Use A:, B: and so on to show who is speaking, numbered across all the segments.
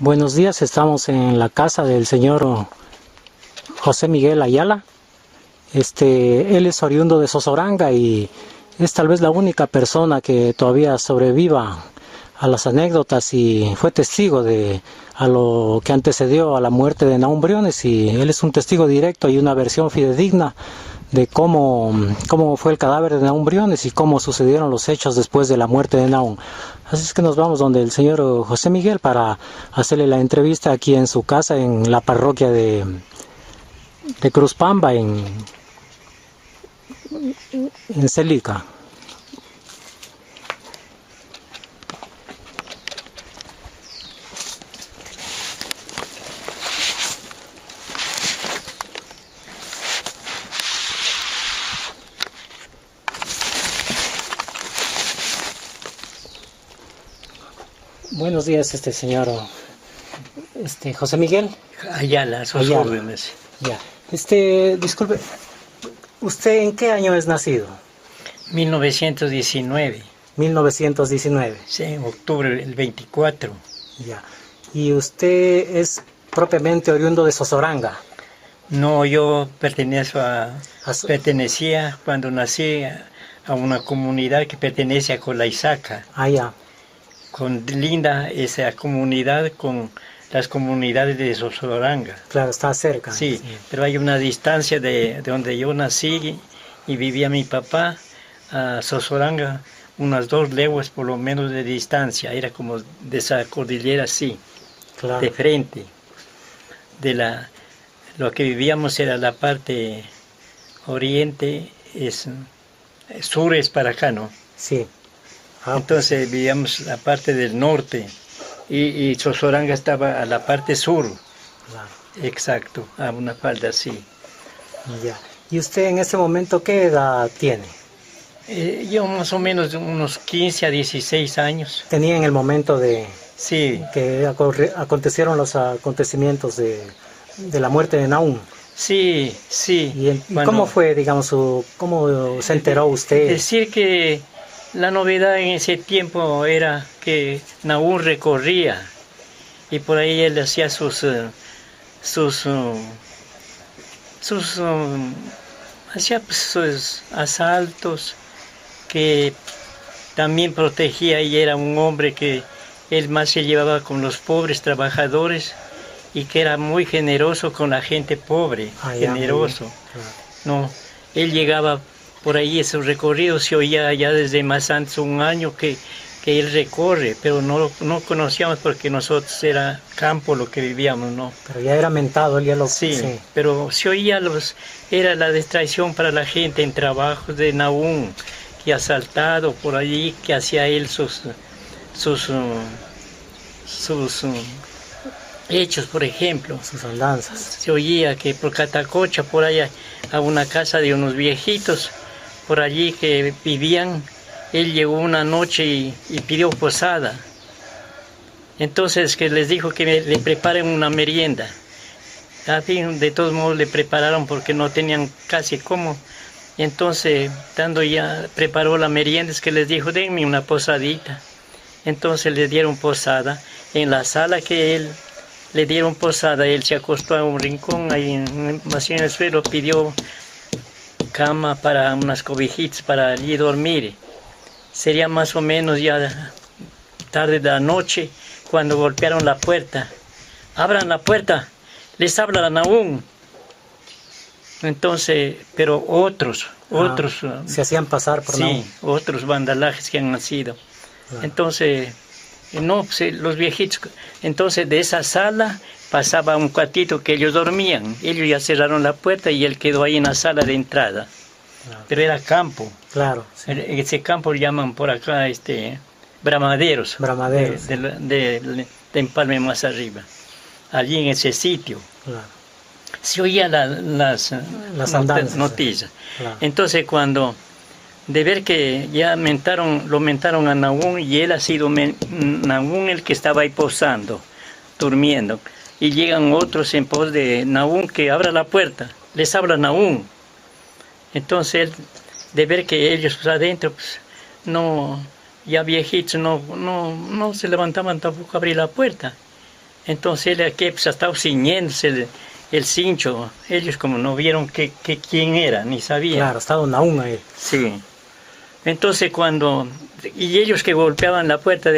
A: Buenos días, estamos en la casa del señor José Miguel Ayala. Él es oriundo de Sozoranga y es tal vez la única persona que todavía sobreviva a las anécdotas y fue testigo a lo que antecedió a la muerte de Nahum Briones, y él es un testigo directo y una versión fidedigna de cómo fue el cadáver de Nahum Briones y cómo sucedieron los hechos después de la muerte de Nahum. Así es que nos vamos donde el señor José Miguel para hacerle la entrevista aquí en su casa, en la parroquia de Cruzpamba, en Celica. Buenos días, señor José Miguel
B: Ayala, a sus órdenes.
A: Ya. Disculpe, ¿usted en qué año es nacido?
B: 1919.
A: 1919.
B: Sí, en octubre, el 24.
A: Ya. ¿Y usted es propiamente oriundo de Sozoranga?
B: No, yo pertenecía cuando nací a una comunidad que pertenece a Colaizaca.
A: Ah, ya.
B: Linda esa comunidad con las comunidades de Sozoranga.
A: Claro, está cerca.
B: Sí, pero hay una distancia de donde yo nací y vivía mi papá a Sozoranga, unas 2 leguas por lo menos de distancia. Era como de esa cordillera así,
A: claro,
B: de frente. Lo que vivíamos era la parte oriente, sur es para acá, ¿no?
A: Sí.
B: Entonces vivíamos la parte del norte y Sozoranga estaba a la parte sur.
A: Claro.
B: Exacto, a una falda así.
A: Ya. ¿Y usted en este momento qué edad tiene?
B: Yo más o menos unos 15 a 16 años.
A: Tenía en el momento de
B: sí,
A: que acontecieron los acontecimientos de la muerte de Nahum.
B: Sí, sí.
A: ¿Y cómo fue, digamos, cómo se enteró usted?
B: Decir que la novedad en ese tiempo era que Nahum recorría y por ahí él hacía sus asaltos, que también protegía, y era un hombre que él más se llevaba con los pobres trabajadores y que era muy generoso con la gente pobre, generoso. No, él llegaba por ahí, esos recorridos se oía ya desde más antes, un año que él recorre, pero no conocíamos porque nosotros era campo lo que vivíamos, ¿no?
A: Pero ya era mentado, él ya lo...
B: Sí, pero se oía era la distracción para la gente en trabajos de Nahum, que asaltado por allí, que hacía él sus hechos, por ejemplo.
A: Sus andanzas.
B: Se oía que por Catacocha, por allá, a una casa de unos viejitos, por allí que vivían, él llegó una noche y pidió posada. Entonces que les dijo que le preparen una merienda. A fin, de todos modos le prepararon porque no tenían casi cómo. Entonces, preparó la merienda, es que les dijo, denme una posadita. Entonces le dieron posada. En la sala que él le dieron posada, él se acostó a un rincón, ahí así en el suelo, pidió cama para unas cobijitas para allí dormir. Sería más o menos ya tarde de la noche cuando golpearon la puerta. Abran la puerta, les habla Nahum. Entonces, pero otros
A: se hacían pasar por Nahum.
B: Sí, otros vandalajes que han nacido. Entonces, no, pues, los viejitos, entonces de esa sala pasaba un cuartito que ellos dormían. Ellos ya cerraron la puerta y él quedó ahí en la sala de entrada. Pero era campo.
A: Claro. Sí.
B: Ese campo llaman por acá bramaderos.
A: Bramaderos.
B: De Empalme más arriba. Allí en ese sitio.
A: Claro.
B: Se oían las noticias. Claro. Entonces cuando de ver que ya lo mentaron a Nahum, y él ha sido Nahum el que estaba ahí posando, durmiendo. Y llegan otros en pos de Nahum, que abra la puerta, les habla Nahum. Entonces él, de ver que ellos adentro, pues, no, ya viejitos no se levantaban tampoco a abrir la puerta. Entonces él aquí pues, estaba ciñéndose el cincho. Ellos como no vieron quién era, ni sabían.
A: Claro, estaba Nahum ahí.
B: Sí. Entonces y ellos que golpeaban la puerta,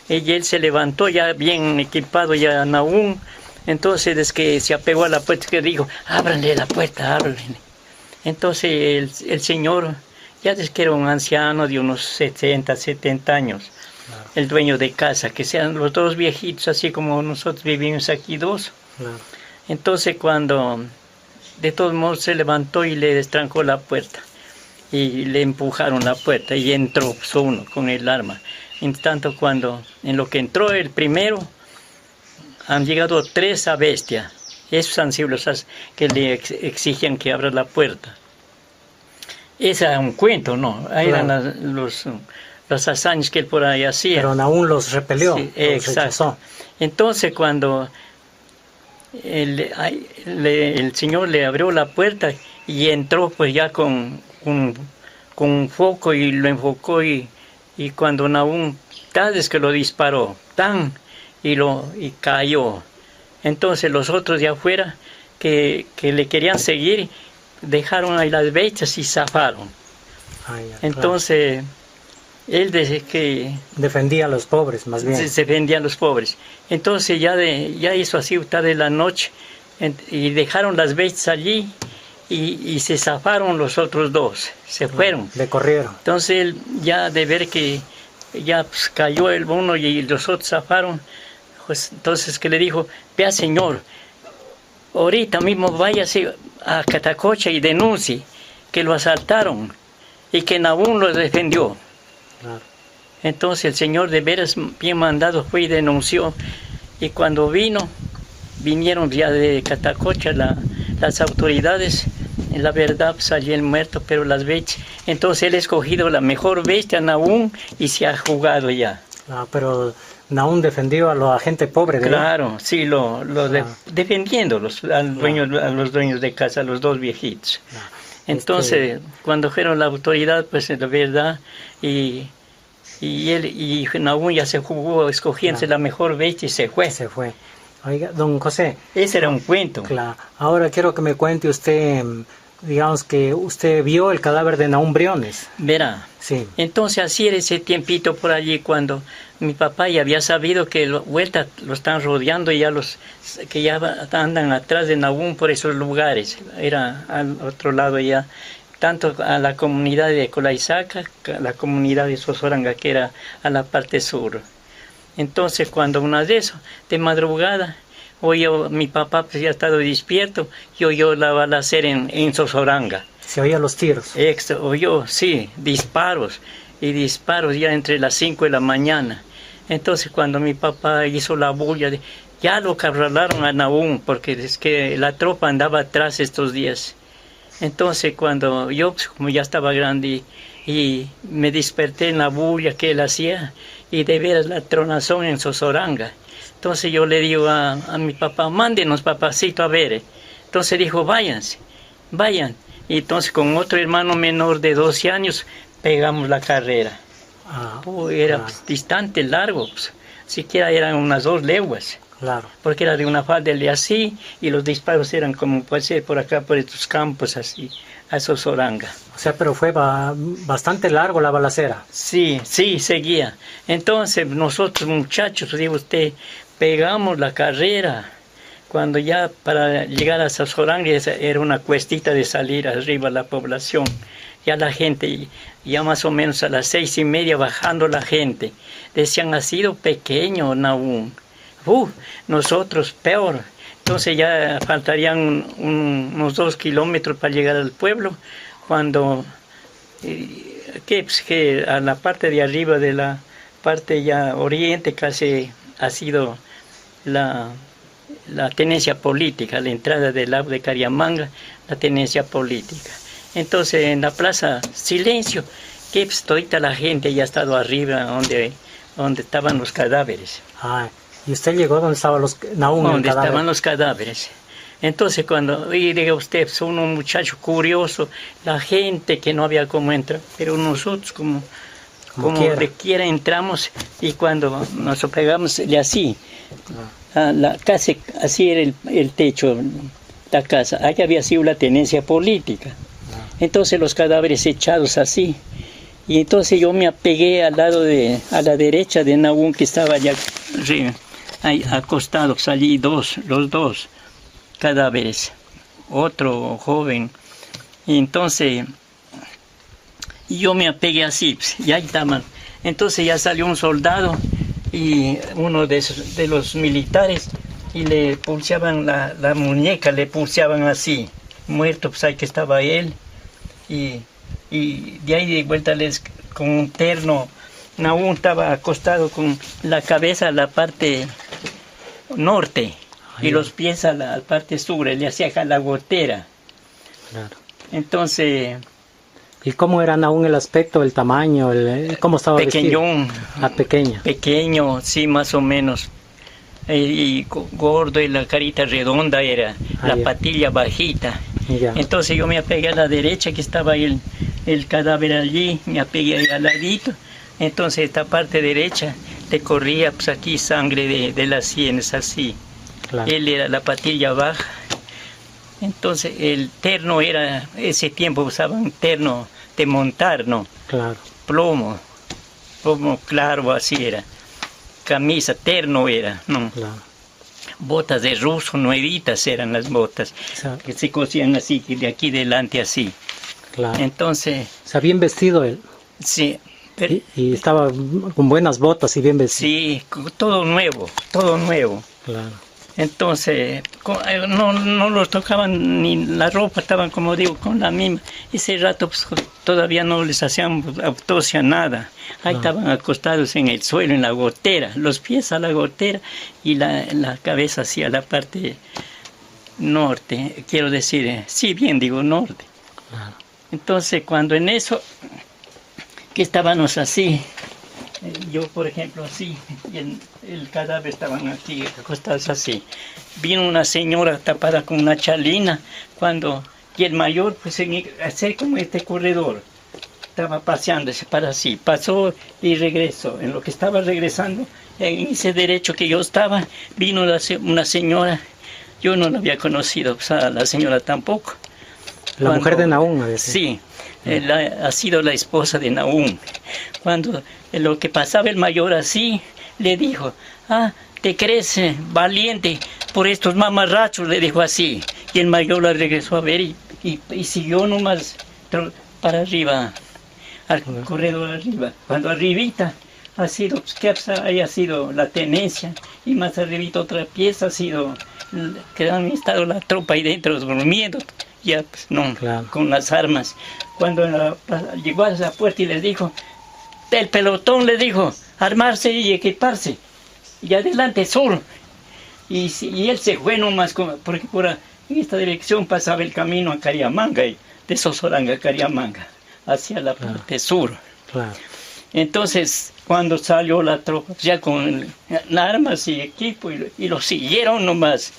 B: y él se levantó ya bien equipado, ya Nahum. Entonces es que se apegó a la puerta, que dijo, ábranle la puerta, ábranle. Entonces el señor, ya desde que era un anciano de unos 60, 70 años, claro, el dueño de casa, que sean los dos viejitos, así como nosotros vivimos aquí dos. Claro. Entonces cuando de todos modos se levantó y le destrancó la puerta, y le empujaron la puerta, y entró pues, uno con el arma. En tanto en lo que entró el primero, han llegado 3 a bestia. Esos han sido los que le exigen que abra la puerta. Ese era un cuento, ¿no? Ahí claro, eran los hazañas que él por ahí hacía.
A: Pero aún los repelió,
B: sí,
A: los
B: exacto.
A: rechazó.
B: Entonces cuando el Señor le abrió la puerta y entró pues ya con un foco y lo enfocó y cuando Nahum, tal vez que lo disparó, y cayó. Entonces los otros de afuera que le querían seguir, dejaron ahí las bestias y zafaron. Entonces, claro, él desde que...
A: defendía a los pobres, más bien.
B: Se defendía a los pobres. Entonces ya hizo así tarde la noche, y dejaron las bestias allí, y se zafaron los otros 2, se fueron.
A: Le corrieron.
B: Entonces él ya de ver que ya pues, cayó el uno y los otros zafaron, pues entonces que le dijo, vea señor, ahorita mismo váyase a Catacocha y denuncie que lo asaltaron y que Nahum lo defendió. Claro. Entonces el señor de veras bien mandado fue y denunció, y cuando vinieron ya de Catacocha las autoridades, la verdad salió el muerto, pero las bestias, entonces él ha escogido la mejor bestia, Nahum, y se ha jugado ya.
A: Pero Nahum defendió a la gente pobre, ¿verdad?
B: Claro, sí, defendiendo a los dueños de casa, a los 2 viejitos. Entonces, cuando fueron la autoridad, pues la verdad, y Nahum ya se jugó, escogiéndose la mejor bestia y se fue.
A: Se fue. Oiga, don José.
B: Ese era un cuento.
A: Claro. Ahora quiero que me cuente usted, digamos que usted vio el cadáver de Nahum Briones.
B: Verá.
A: Sí.
B: Entonces así era ese tiempito por allí cuando mi papá ya había sabido que vuelta lo están rodeando y que ya andan atrás de Nahum por esos lugares. Era al otro lado ya, tanto a la comunidad de Colayzaca, la comunidad de Sozoranga, que era a la parte sur. Entonces cuando una de eso, de madrugada, mi papá pues ya ha estado despierto y oyó la balacera en Sozoranga.
A: ¿Se oían los tiros?
B: Oyó, sí, disparos ya entre las 5 de la mañana. Entonces cuando mi papá hizo la bulla, ya lo acorralaron a Nahum, porque es que la tropa andaba atrás estos días. Entonces cuando yo, pues, como ya estaba grande y me desperté en la bulla que él hacía, y de veras la tronazón en Sozoranga. Entonces yo le digo a mi papá, mándenos papacito a ver. Entonces dijo, váyanse, vayan. Y entonces con otro hermano menor de 12 años pegamos la carrera. Era distante, largo, pues, siquiera eran unas 2 leguas.
A: Claro.
B: Porque era de una falda de así, y los disparos eran como puede ser por acá, por estos campos así, a Sozoranga.
A: O sea, pero fue bastante largo la balacera.
B: Sí, seguía. Entonces nosotros muchachos, digo usted, pegamos la carrera. Cuando ya para llegar a Sozoranga era una cuestita de salir arriba a la población. Ya la gente, ya más o menos a las 6:30 bajando la gente. Decían, ha sido pequeño Nahum. Nosotros peor. Entonces ya faltarían unos 2 kilómetros para llegar al pueblo, cuando que a la parte de arriba de la parte ya oriente casi ha sido la tenencia política, la entrada del lago de Cariamanga, la tenencia política. Entonces en la plaza, silencio, que todita la gente ya ha estado arriba donde estaban los cadáveres.
A: ¿Y usted llegó donde estaban los Nahum?
B: Donde estaban los cadáveres. Entonces cuando diga usted, son un muchacho curioso, la gente que no había cómo entrar, pero nosotros como de quiera entramos, y cuando nos pegamos de así, a la casa, así era el techo, la casa. Allá había sido la tenencia política. Entonces los cadáveres echados así. Y entonces yo me apegué al lado a la derecha de Nahum, que estaba allá ahí acostados, allí los dos cadáveres, otro joven. Y entonces yo me apegué así, y ahí estaban. Entonces ya salió un soldado y uno de los militares, y le pulseaban la muñeca, le pulseaban así, muerto, pues ahí que estaba él. Y de ahí de vuelta con un terno. Nahum estaba acostado con la cabeza a la parte norte y los pies a la parte sur, le hacía la gotera.
A: Claro.
B: Entonces...
A: ¿Y cómo era Nahum el aspecto, el tamaño, cómo estaba
B: pequeñón,
A: vestido? Pequeño.
B: Pequeño, sí, más o menos. Y gordo, y la carita redonda era, la patilla bajita.
A: Ya.
B: Entonces yo me apegué a la derecha, que estaba el cadáver allí, me apegué ahí al ladito. Entonces esta parte derecha le corría pues aquí sangre de las sienes, así. Claro. Él era la patilla baja. Entonces el terno era, ese tiempo usaban terno de montar, ¿no? Claro. Plomo claro, así era. Camisa, terno era, ¿no? Claro. Botas de ruso, nuevitas eran las botas, que se cosían así, de aquí delante así. Claro. Entonces...
A: O sea, bien vestido él.
B: Sí.
A: Pero, y estaba con buenas botas y bien vestido.
B: Sí, todo nuevo, todo nuevo. Claro. Entonces, no los tocaban ni la ropa, estaban, como digo, con la misma. Ese rato pues, todavía no les hacían autopsia, nada. Ahí estaban acostados en el suelo, en la gotera, los pies a la gotera y la cabeza hacia la parte norte, quiero decir, sí, bien digo norte. Claro. Entonces, cuando en eso, que estábamos así, yo por ejemplo así, y el cadáver estaban aquí acostados así. Vino una señora tapada con una chalina, y el mayor pues hacer como este corredor, estaba paseándose para así, pasó y regresó. En lo que estaba regresando, en ese derecho que yo estaba, vino una señora, yo no la había conocido, pues a la señora tampoco.
A: La mujer de Nahum, a veces.
B: Sí. Ha sido la esposa de Nahum. Cuando lo que pasaba el mayor así, le dijo, te crees valiente por estos mamarrachos, le dijo así. Y el mayor la regresó a ver y siguió nomás para arriba, al corredor arriba. Cuando arribita ha sido, que haya sido la tenencia, y más arribita otra pieza ha sido, que han estado la tropa ahí dentro durmiendo. Ya, pues, no, claro. Con las armas. Cuando llegó a la puerta y les dijo, el pelotón le dijo, armarse y equiparse, y adelante solo. Y él se fue nomás, porque en esta dirección pasaba el camino a Cariamanga, de Sozoranga a Cariamanga, hacia la parte sur. Claro. Entonces, cuando salió la tropa, ya con armas y equipo, y lo siguieron nomás.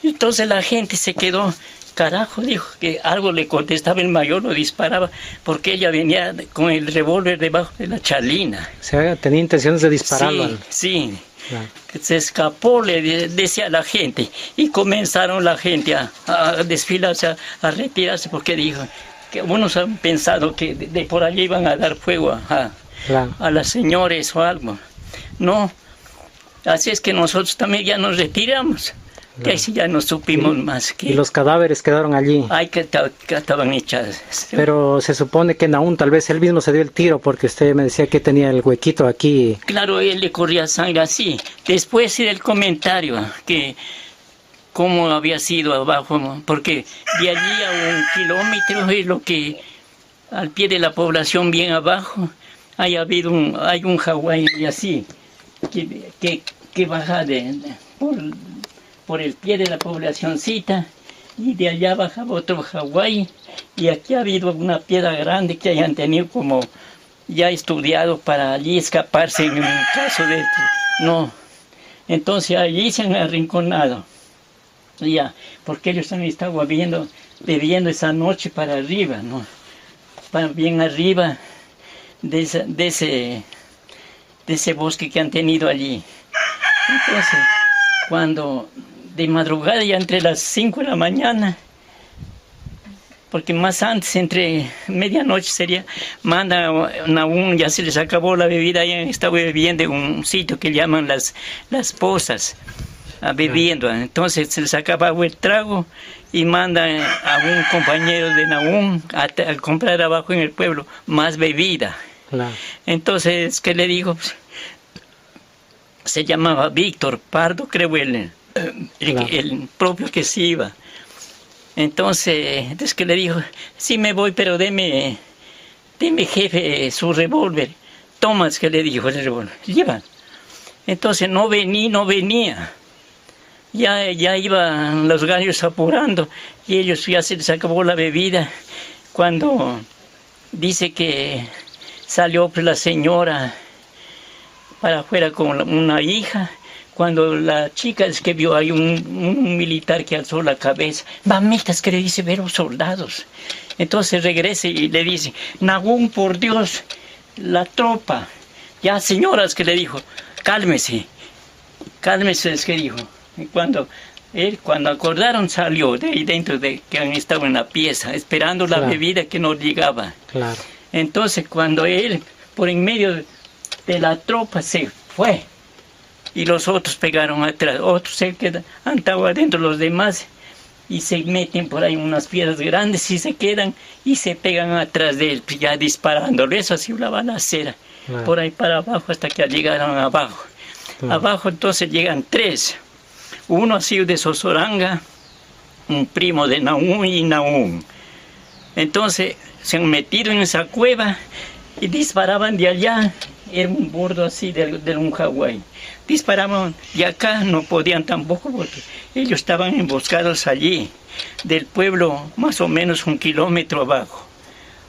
B: Entonces la gente se quedó. Carajo, dijo que algo le contestaba el mayor, lo disparaba, porque ella venía con el revólver debajo de la chalina.
A: O sea, tenía intenciones de dispararlo.
B: Sí, sí. Claro. Se escapó, le decía a la gente, y comenzaron la gente a desfilarse, a retirarse, porque dijo que unos han pensado que de por allí iban a dar fuego a las señores o algo. No, así es que nosotros también ya nos retiramos. Que ahí sí ya no supimos más.
A: ¿Y los cadáveres quedaron allí?
B: Ay, que estaban echados.
A: Pero se supone que Nahum tal vez él mismo se dio el tiro, porque usted me decía que tenía el huequito aquí.
B: Claro, él le corría sangre así. Después del comentario, que cómo había sido abajo, porque de allí a 1 kilómetro es lo que, al pie de la población bien abajo, hay un Hawái así, que baja por el pie de la poblacioncita, y de allá bajaba otro Hawái, y aquí ha habido una piedra grande que hayan tenido como ya estudiado para allí escaparse en un caso de esto. No, entonces allí se han arrinconado, ya, porque ellos han estado bebiendo esa noche para arriba, ¿no? Bien arriba, de ese bosque que han tenido allí. Entonces, cuando de madrugada, ya entre las 5 de la mañana, porque más antes, entre medianoche sería, manda Nahum, ya se les acabó la bebida, ya estaba bebiendo en un sitio que llaman las pozas, bebiendo. Entonces se les acababa el trago y manda a un compañero de Nahum a comprar abajo en el pueblo más bebida.
A: Claro.
B: Entonces, ¿qué le dijo? Se llamaba Víctor Pardo, creo el propio que se iba. Entonces, es que le dijo, sí me voy, pero deme jefe su revólver. Toma, es que le dijo el revólver, lleva. Entonces no venía. Ya iban los gallos apurando y ellos ya se les acabó la bebida. Cuando dice que salió pues, la señora para afuera con una hija, cuando la chica es que vio ahí un militar que alzó la cabeza, mamitas, que le dice, ver los soldados. Entonces regresa y le dice, Nahum, por Dios, la tropa. Ya, señoras, que le dijo, cálmese, es que dijo. Y cuando acordaron, salió de ahí dentro de que han estado en la pieza, esperando la bebida que no llegaba. Claro. Entonces, cuando él, por en medio de la tropa, se fue, y los otros pegaron atrás, otros se quedan, han estado adentro los demás, y se meten por ahí unas piedras grandes, y se quedan, y se pegan atrás de él, ya disparándole. Eso ha sido la balacera, por ahí para abajo, hasta que llegaron abajo. Abajo entonces llegan 3. Uno ha sido de Sozoranga, un primo de Nahum y Nahum. Entonces se han metido en esa cueva y disparaban de allá. Era un bordo así de un Hawái. Disparaban de acá, no podían tampoco porque ellos estaban emboscados allí, del pueblo más o menos 1 kilómetro abajo,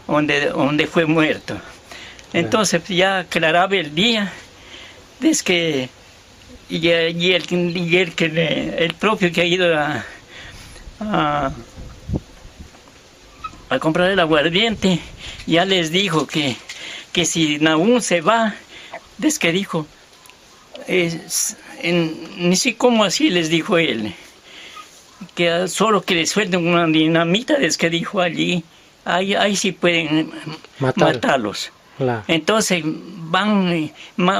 B: donde fue muerto. Entonces ya aclaraba el día, es que el propio que ha ido a comprar el aguardiente, ya les dijo que si Nahum se va, es que dijo, ni sé cómo así les dijo él, que solo que le suelten una dinamita, es que dijo allí, ahí sí pueden matarlos. Claro. Entonces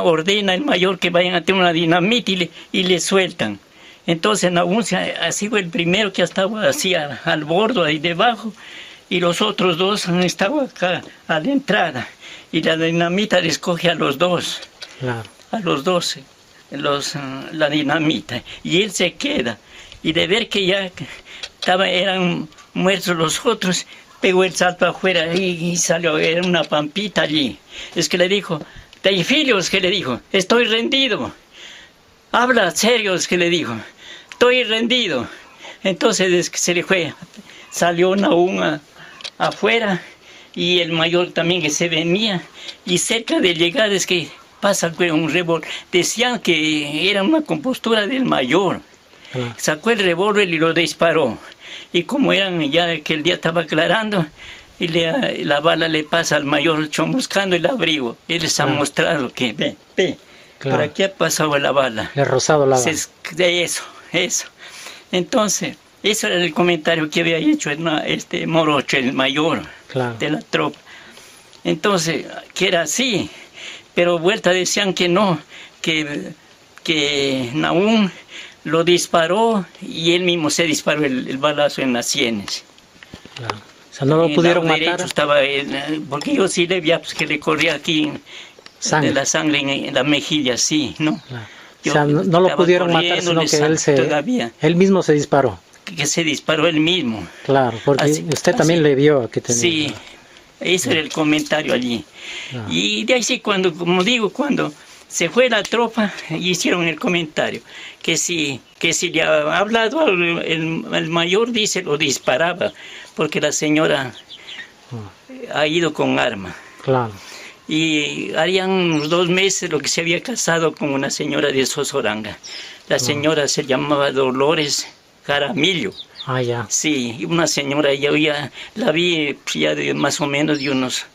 B: ordena el mayor que vayan a tener una dinamita y le sueltan. Entonces Nahum ha sido el primero que ha estado así al bordo, ahí debajo, y los otros 2 han estado acá a la entrada. Y la dinamita les coge a los 2, a los 12, la dinamita. Y él se queda. Y de ver que ya eran muertos los otros, pegó el salto afuera y salió, era una pampita allí. Es que le dijo, Teofilios, que le dijo, estoy rendido. Habla serio, es que le dijo, estoy rendido. Entonces es que se le fue, salió Nahum afuera, y el mayor también que se venía, y cerca de llegar es que pasa un revólver. Decían que era una compostura del mayor. Sacó el revólver y lo disparó. Y como eran ya que el día estaba aclarando, y la bala le pasa al mayor chomuscando el abrigo. Él les ha mostrado que, ve, por aquí ha pasado la bala. Le ha rozado la bala. Eso. Entonces, eso era el comentario que había hecho Morocho, el mayor de la tropa. Entonces, que era así, pero vuelta decían que no, que Nahum lo disparó y él mismo se disparó el balazo en las sienes.
A: Claro. O sea, no lo pudieron matar.
B: Estaba porque yo sí le vi pues, que le corría aquí de la sangre en la mejilla, sí, ¿no? Claro.
A: O sea, no lo pudieron matar, sino que él mismo se disparó.
B: Que se disparó él mismo.
A: Claro, porque usted también le vio que tenía.
B: Sí, ese era el comentario allí. Y de ahí sí, cuando se fue la tropa, hicieron el comentario, que si le ha hablado el mayor, dice, lo disparaba, porque la señora ha ido con arma. Claro. Y harían unos 2 meses lo que se había casado con una señora de Sozoranga. La señora se llamaba Dolores Jaramillo. Ah, ya. Sí, una señora, yo ya la vi ya de más o menos de unos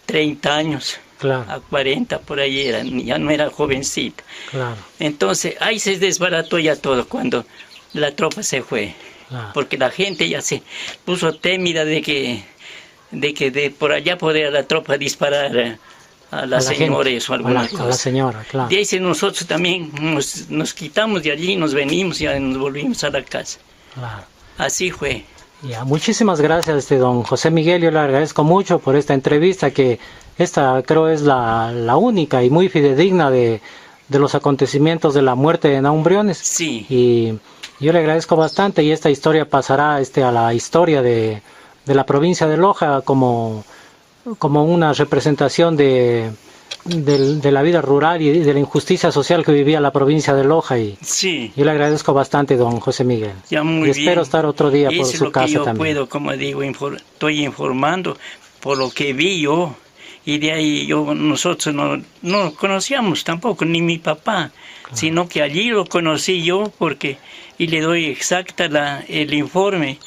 B: 30 años.
A: Claro,
B: a 40 por ahí era, ya no era jovencita.
A: claro,
B: Entonces ahí se desbarató ya todo cuando la tropa se fue,
A: claro.
B: porque la gente ya se puso tímida de que de por allá podría la tropa disparar a las señores o alguna cosa.
A: A la señora, claro.
B: De ahí nosotros también nos quitamos de allí, nos venimos y ya nos volvimos a la casa.
A: Claro.
B: Así fue.
A: Ya, muchísimas gracias, don José Miguel. Yo le agradezco mucho por esta entrevista, que esta creo es la única y muy fidedigna de los acontecimientos de la muerte de Nahum Briones.
B: Sí.
A: Y yo le agradezco bastante, y esta historia pasará a la historia de la provincia de Loja como una representación de la vida rural y de la injusticia social que vivía la provincia de Loja. Y
B: Sí.
A: yo le agradezco bastante, don José Miguel.
B: Ya muy
A: y espero
B: bien.
A: estar otro día por
B: Eso
A: su
B: es lo
A: casa
B: que yo
A: también.
B: puedo, como digo, estoy informando por lo que vi yo. Y de ahí nosotros no conocíamos tampoco, ni mi papá, sino que allí lo conocí yo y le doy exacta el informe,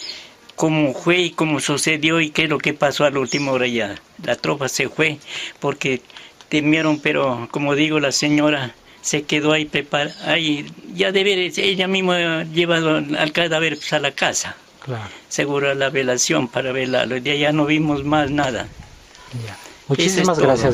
B: cómo fue y cómo sucedió y qué es lo que pasó a la última hora ya. La tropa se fue porque temieron, pero como digo, la señora se quedó ahí ahí ya ella misma llevado al cadáver a la casa.
A: Claro.
B: Seguro a la velación para velarlo. De allá no vimos más nada.
A: Ya. Muchísimas
B: todo.
A: gracias.